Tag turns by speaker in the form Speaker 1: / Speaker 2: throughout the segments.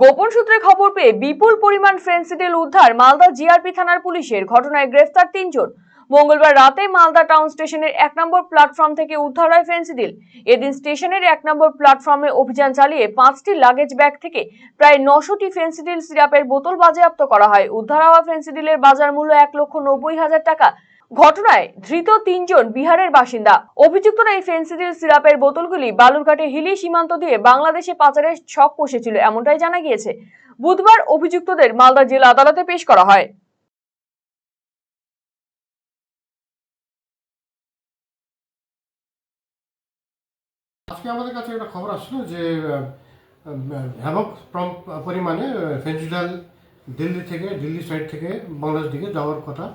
Speaker 1: গোপন সূত্রে খবর পেয়ে বিপুল পরিমাণ ফেন্সিডিল উদ্ধার মালদা জিআরপি থানার পুলিশের। ঘটনায় গ্রেফতার ৩ জন। মঙ্গলবার রাতে মালদা টাউন স্টেশনের ১ নম্বর প্ল্যাটফর্ম থেকে উদ্ধার হয় ফেন্সিডিল। এদিন স্টেশনের ১ নম্বর প্ল্যাটফর্মে অভিযান চালিয়ে ৫টি লাগেজ ব্যাগ থেকে প্রায় ৯০০টি ফেন্সিডিল সিরাপের বোতল বাজেয়াপ্ত করা হয়। উদ্ধার হওয়া ফেন্সিডিলের বাজার মূল্য ১,৯০,০০০ টাকা। ঘটনায় ধৃত ৩ জন বিহারের বাসিন্দা। অভিযুক্তরা এই ফেন্সিডিল সিরাপের বোতলগুলি বালুরঘাটের হিলি সীমান্ত দিয়ে বাংলাদেশে পাচারের ছক কষেছিল, এমনটাই জানা গিয়েছে। বুধবার অভিযুক্তদের মালদা জেলা আদালতে পেশ করা হয়।
Speaker 2: আজকে আমাদের কাছে একটা খবর আসলো যে ব্যাপক পরিমাণে ফেন্সিডিল দিল্লি সাইড থেকে বাংলাদেশ দিকে যাওয়ার কথা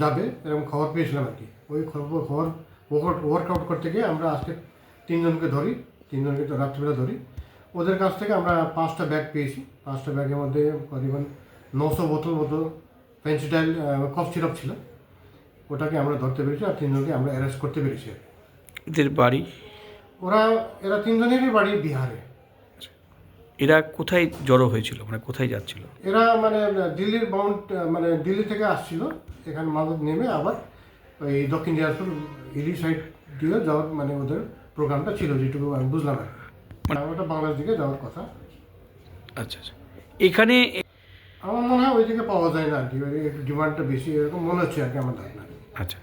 Speaker 2: যাবে এরকম খবর পেয়েছিলাম আর কি। ওই খবর ওয়ার্কআউট করতে গিয়ে আমরা আজকে তিনজনকে রাত্রিবেলা ধরি। ওদের কাছ থেকে আমরা 5টা ব্যাগ পেয়েছি। 5টা ব্যাগের মধ্যে করিবন 900 বোতল মতো ফেন্সিডিল কফ সিরাপ ছিল। ওটাকে আমরা ধরতে পেরেছি আর 3জনকে আমরা অ্যারেস্ট করতে পেরেছি।
Speaker 3: এদের বাড়ি?
Speaker 2: এরা 3জনেরই বাড়ি বিহারে।
Speaker 3: এরা কোথায় জড়ো হয়েছিল, মানে কোথায় যাচ্ছিল?
Speaker 2: এরা দিল্লির দিল্লি থেকে আসছিল, এখানে মালদা নেমে আবার ওই দক্ষিণ দিনাজপুর হিলি সাইড দিয়ে যাওয়ার ওদের প্রোগ্রামটা ছিল, যেটুকু আমি বুঝলাম আর ওটা বাংলাদেশ দিকে যাওয়ার কথা।
Speaker 3: আচ্ছা আচ্ছা, এখানে
Speaker 2: আমার মনে হয় ওই দিকে পাওয়া যায় না আর কি, একটু ডিমান্ডটা বেশি এরকম মনে হচ্ছে আর কি আমার ধারণা।
Speaker 3: আচ্ছা,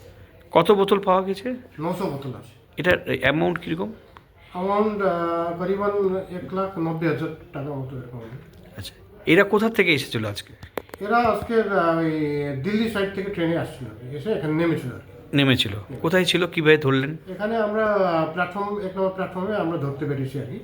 Speaker 3: কত বোতল পাওয়া গেছে?
Speaker 2: 900 বোতল আছে।
Speaker 3: এটার অ্যামাউন্ট কীরকম?
Speaker 2: অ্যামাউন্ট করিবন 1,90,000 টাকা মতো এরকম।
Speaker 3: আচ্ছা, এরা কোথা থেকে এসেছিল আজকে?
Speaker 2: এরা আজকে ওই দিল্লি সাইড থেকে ট্রেনে আসছিল, এসে এখানে নেমেছিল আর কি।
Speaker 3: নেমেছিল কোথায় ছিল, কীভাবে ধরলেন?
Speaker 2: এখানে আমরা 1 নম্বর প্ল্যাটফর্মে আমরা ধরতে পেরেছি আর কি।